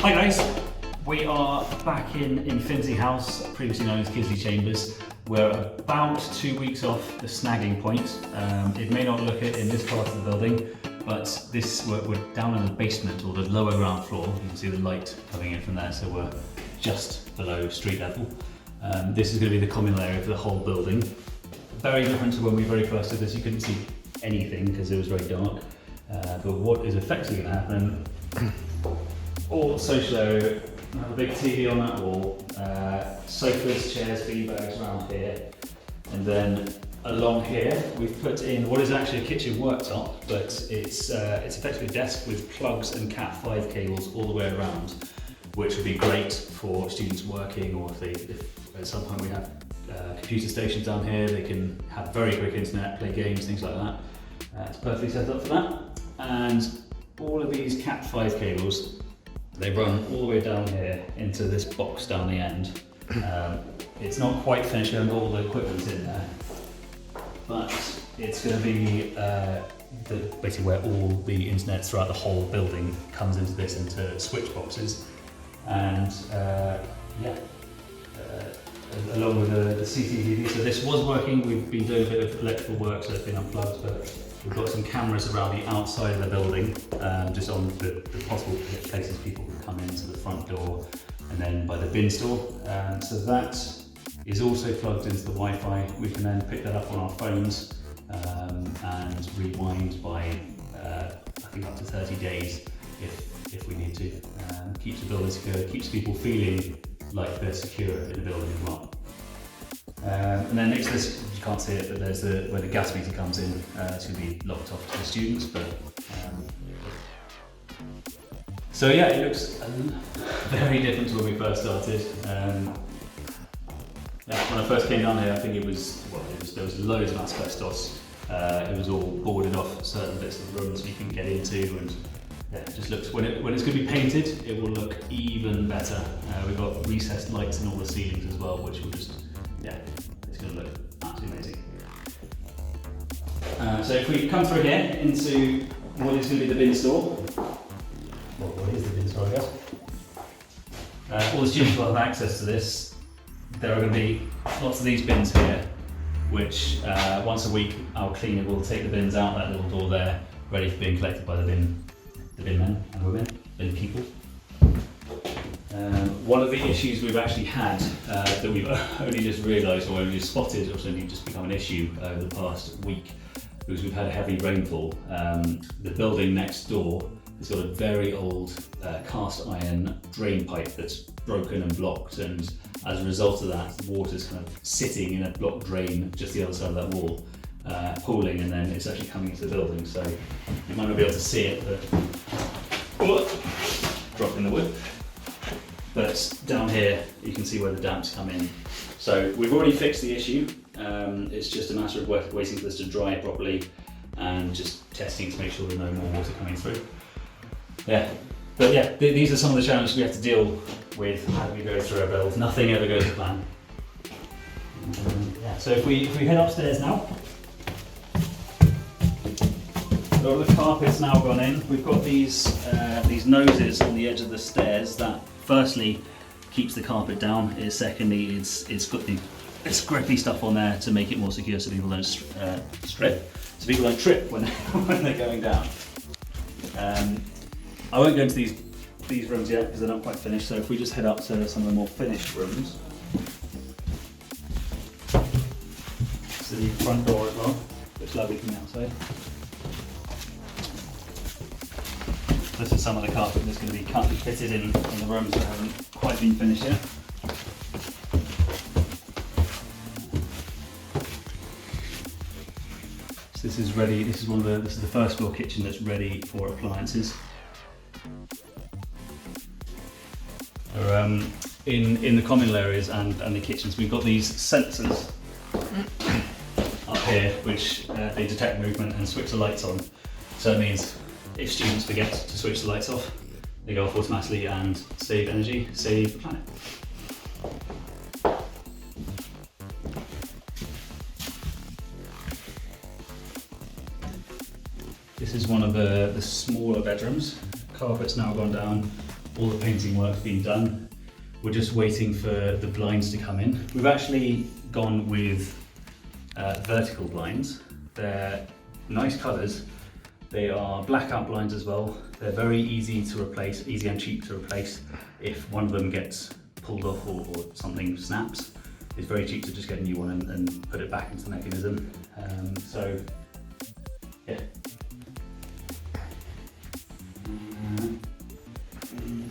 Hi guys, we are back in Infinity House, previously known as Kisley Chambers. We're about 2 weeks off the snagging point. It may not look it in this part of the building, but we're down in the basement or the lower ground floor. You can see the light coming in from there, so we're just below street level. This is going to be the communal area for the whole building. Very different to when we very first did this. You couldn't see anything because it was very dark. But what is effectively going to happen, all social area, we have a big TV on that wall, sofas, chairs, beanbags around here, and then along here we've put in what is actually a kitchen worktop, but it's effectively a desk with plugs and Cat 5 cables all the way around, which would be great for students working, or if at some point we have computer stations down here, they can have very quick internet, play games, things like that. It's perfectly set up for that. And all of these Cat 5 cables, they run all the way down here into this box down the end. It's not quite finished, we haven't got all the equipment in there, but it's going to be basically where all the internet throughout the whole building comes into this, into switch boxes. And along with the CCTV. So this was working, we've been doing a bit of electrical work, so it's been unplugged, but we've got some cameras around the outside of the building, just on the possible places people can come into the front door, and then by the bin store. So that is also plugged into the Wi-Fi. We can then pick that up on our phones and rewind by, I think up to 30 days if we need to. Keeps the building secure, keeps people feeling like they're secure in the building as well. And then next to this, you can't see it, but there's where the gas meter comes in. It's going to be locked off to the students, but so yeah, it looks very different to when we first started. When I first came down here, I think there was loads of asbestos. It was all boarded off certain bits of the room so you couldn't get into, and yeah, it just looks, when it's going to be painted, it will look even better. We've got recessed lights in all the ceilings as well, which will just, it's going to look absolutely amazing. So if we come through here into what is going to be the bin store, what is the bin store, I guess? All the students will have access to this. There are going to be lots of these bins here, which once a week our cleaner will take the bins out that little door there, ready for being collected by the bin men and women, bin people. One of the issues we've actually had that we've only just realised, or only just spotted, or only just become an issue over the past week, because we've had a heavy rainfall. The building next door has got a very old cast iron drain pipe that's broken and blocked, and as a result of that, the water's kind of sitting in a blocked drain just the other side of that wall, pooling, and then it's actually coming into the building. So you might not be able to see it, but dropping the wood. But down here, you can see where the damps come in. So we've already fixed the issue. It's just a matter of waiting for this to dry properly and just testing to make sure there's no more water coming through. These are some of the challenges we have to deal with as we go through our build. Nothing ever goes to plan. So if we head upstairs now, all the carpet's now gone in. We've got these noses on the edge of the stairs that firstly keeps the carpet down. Secondly, it's got this grippy stuff on there to make it more secure so people don't people don't trip when they're going down. I won't go into these rooms yet because they're not quite finished, so if we just head up to some of the more finished rooms. So the front door as well, looks lovely from the outside. This is some of the carpet that's going to be cut and fitted in the rooms that haven't quite been finished yet. So this is ready. This is the first floor kitchen that's ready for appliances. In the communal areas and the kitchens, we've got these sensors up here which they detect movement and switch the lights on. So it means if students forget to switch the lights off, they go off automatically and save energy, save the planet. This is one of the smaller bedrooms. Carpet's now gone down. all the painting work's been done. We're just waiting for the blinds to come in. We've actually gone with vertical blinds. They're nice colours. They are blackout blinds as well. They're very easy to replace, easy and cheap to replace if one of them gets pulled off or something snaps. It's very cheap to just get a new one and put it back into the mechanism. So, yeah.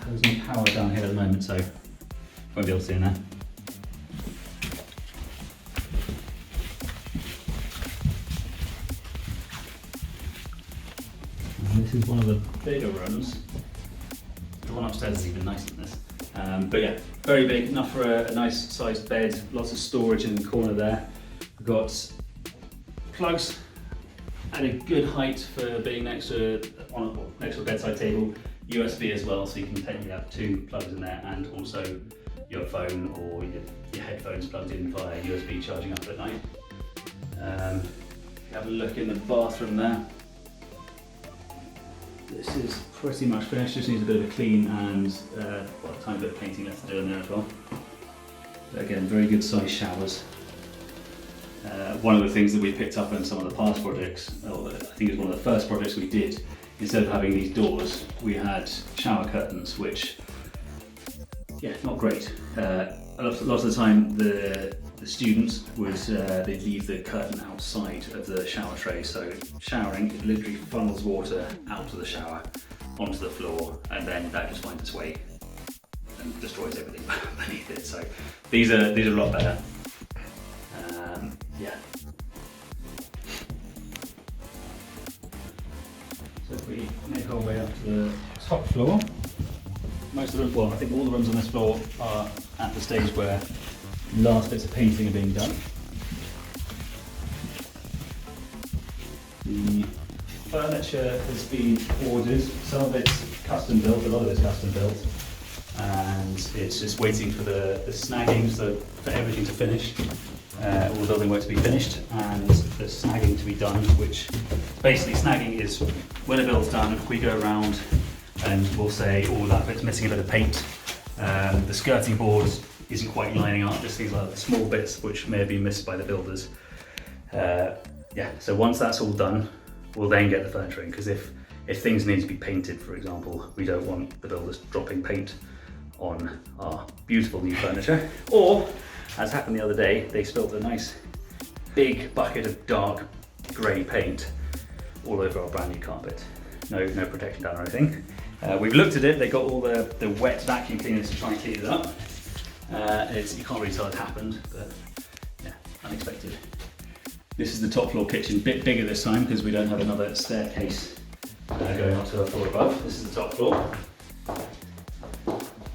There's no power down here at the moment, so won't be able to see in there. And this is one of the bigger rooms. The one upstairs is even nicer than this. But yeah, very big, enough for a nice sized bed, lots of storage in the corner there. We've got plugs at a good height for being next to a bedside table. USB as well, so you can technically have 2 plugs in there, and also your phone or your headphones plugged in via USB charging up at night. Have a look in the bathroom there. This is pretty much finished, just needs a bit of a clean and a tiny bit of painting left to do in there as well. But again, very good size showers. One of the things that we picked up in some of the past projects, I think it was one of the first projects we did, instead of having these doors, we had shower curtains, which, yeah, not great. A lot of the time, the students would they'd leave the curtain outside of the shower tray, so showering, it literally funnels water out of the shower onto the floor, and then that just finds its way and destroys everything beneath it. So these are a lot better. Yeah. So if we make our way up to the top floor, most of the, well, I think all the rooms on this floor are at the stage where last bits of painting are being done. The furniture has been ordered, some of it's custom built, a lot of it's custom built, and it's just waiting for the snagging, so for everything to finish, all the building work to be finished, and the snagging to be done, which basically snagging is when a build's done, we go around and we'll say, oh, that bit's missing a bit of paint, the skirting board isn't quite lining up, just things like the small bits which may have been missed by the builders. Yeah, so once that's all done, we'll then get the furniture in, because if things need to be painted, for example, we don't want the builders dropping paint on our beautiful new furniture. Or, as happened the other day, they spilled a nice big bucket of dark grey paint all over our brand new carpet. No protection down or anything. We've looked at it, they got all the wet vacuum cleaners to try and clean it up. You can't really tell it happened, but yeah, unexpected. This is the top floor kitchen, bit bigger this time because we don't have another staircase going up to the floor above. This is the top floor.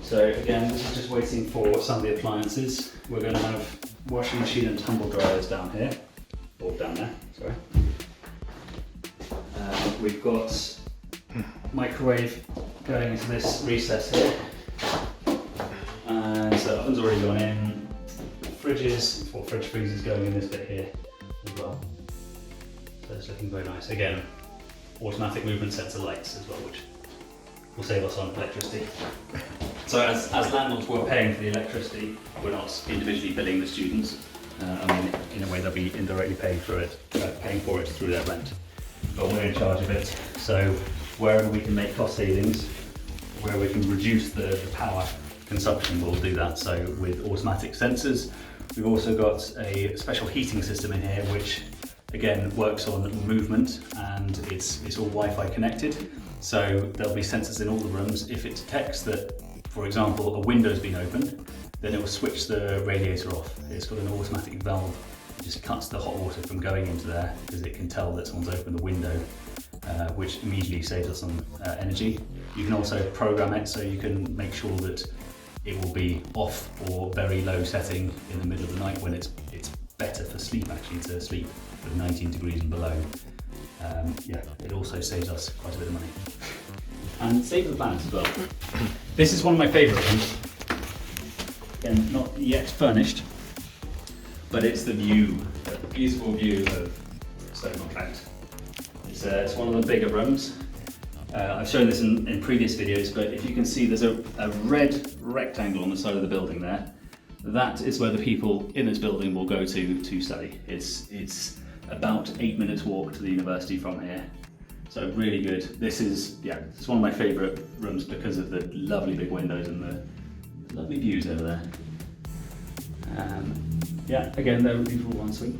So again, this is just waiting for some of the appliances. We're going to have washing machine and tumble dryers down here, or down there, sorry. We've got microwave going into this recess here. And so the oven's already gone in. Fridges, or fridge freezers going in this bit here as well. So it's looking very nice. Again, automatic movement sensor lights as well, which will save us on electricity. So as landlords, we're paying for the electricity. We're not individually billing the students. I mean, in a way they'll be indirectly paying for it through their rent. But we're in charge of it. So wherever we can make cost savings, where we can reduce the power consumption, we'll do that. So with automatic sensors, we've also got a special heating system in here, which again works on movement, and it's all Wi-Fi connected. So there'll be sensors in all the rooms. If it detects that, for example, a window's been opened, then it will switch the radiator off. It's got an automatic valve. It just cuts the hot water from going into there because it can tell that someone's opened the window, which immediately saves us some energy. You can also program it so you can make sure that it will be off or very low setting in the middle of the night when it's better for sleep, actually, to sleep with 19 degrees and below. Yeah, it also saves us quite a bit of money. And saves the planet as well. This is one of my favourite ones. Again, not yet furnished, but it's the view, the beautiful view of Stoke-on-Trent. It's one of the bigger rooms. I've shown this in previous videos, but if you can see there's a red rectangle on the side of the building there. That is where the people in this building will go to study. It's about 8 minutes walk to the university from here. So really good. This is, yeah, it's one of my favourite rooms because of the lovely big windows and the lovely views over there. Yeah, again, they're a beautiful ensuite.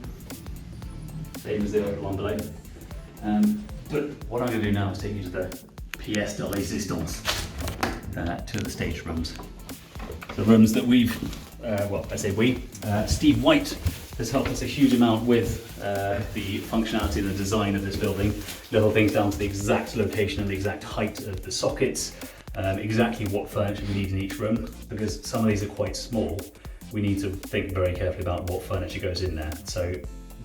Same as the other one below. But what I'm going to do now is take you to the pièce de résistance, to the stage rooms. The rooms that we've, well, I say we, Steve White has helped us a huge amount with the functionality and the design of this building. Little things down to the exact location and the exact height of the sockets, exactly what furniture we need in each room, because some of these are quite small. We need to think very carefully about what furniture goes in there. So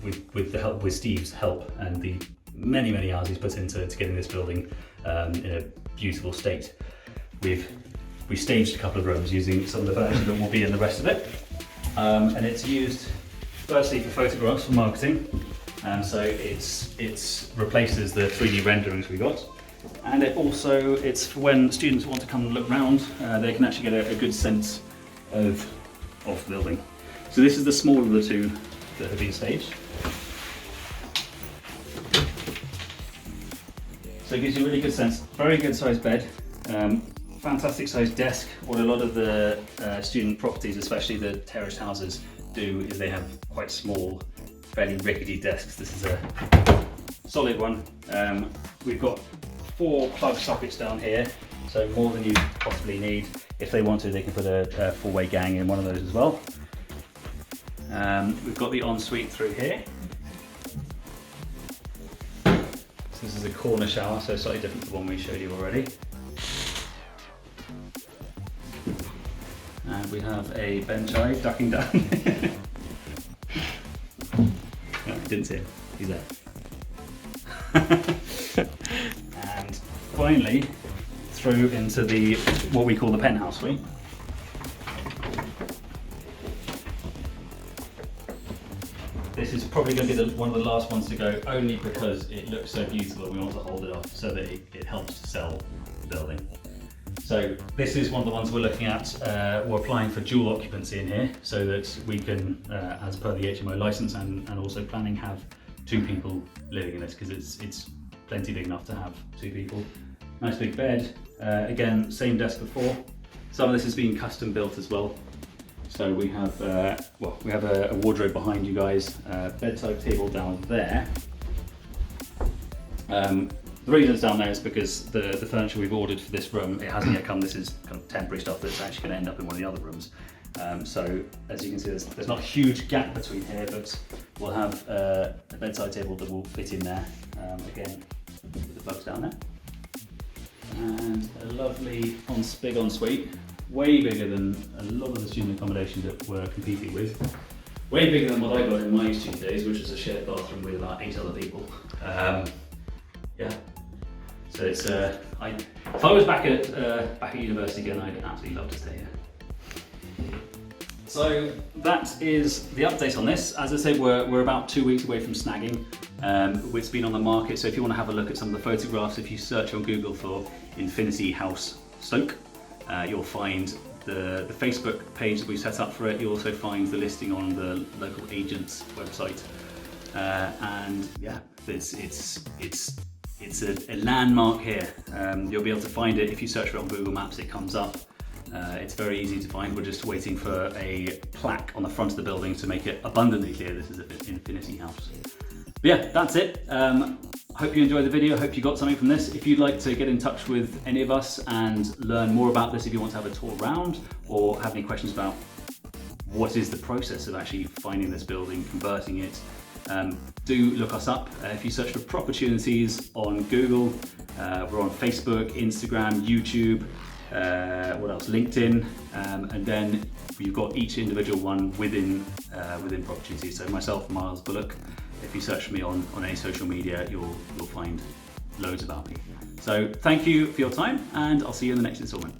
with Steve's help and the many hours he's put into getting this building in a beautiful state, we staged a couple of rooms using some of the furniture that will be in the rest of it. And it's used firstly for photographs for marketing. So it replaces the 3D renderings we got. And it's for when students want to come and look around, they can actually get a good sense of the building. So this is the smaller of the two that have been staged. So it gives you a really good sense. Very good sized bed, fantastic sized desk. What a lot of the student properties, especially the terraced houses, do is they have quite small, fairly rickety desks. This is a solid one. We've got 4 plug sockets down here, so more than you possibly need. If they want to, they can put a 4-way gang in one of those as well. We've got the ensuite through here. So this is a corner shower, so slightly different to the one we showed you already. And we have a bench eye ducking down. No, I didn't see him. He's there. And finally, through into what we call the penthouse suite. This is probably going to be one of the last ones to go, only because it looks so beautiful and we want to hold it off so that it helps to sell the building. So this is one of the ones we're looking at. We're applying for dual occupancy in here so that we can, as per the HMO license and also planning, have 2 people living in this, because it's plenty big enough to have 2 people. Nice big bed. Again, same desk before. Some of this has been custom built as well. So we have a wardrobe behind you guys, bedside table down there. The reason it's down there is because the furniture we've ordered for this room, it hasn't yet come. This is kind of temporary stuff that's actually going to end up in one of the other rooms. So as you can see, there's not a huge gap between here, but we'll have a bedside table that will fit in there. Again, with the plugs down there. And a lovely big ensuite, way bigger than a lot of the student accommodation that we're competing with. Way bigger than what I got in my student days, which was a shared bathroom with about 8 other people. Yeah. So it's if I was back at university again, I'd absolutely love to stay here. So that is the update on this. As I say, we're about 2 weeks away from snagging. It's been on the market, so if you want to have a look at some of the photographs, if you search on Google for Infinity House Stoke, you'll find the Facebook page that we set up for it. You'll also find the listing on the local agent's website. And yeah, it's a landmark here. You'll be able to find it if you search for it on Google Maps. It comes up. It's very easy to find. We're just waiting for a plaque on the front of the building to make it abundantly clear this is an Infinity House. But yeah, that's it. Hope you enjoyed the video. Hope you got something from this. If you'd like to get in touch with any of us and learn more about this, if you want to have a tour around or have any questions about what is the process of actually finding this building, converting it, do look us up. If you search for Propertunities on Google, we're on Facebook, Instagram, YouTube, what else? LinkedIn, and then you've got each individual one within Propertunities. So myself, Miles Bulloch. If you search for me on any social media, you'll find loads about me. So thank you for your time, and I'll see you in the next installment.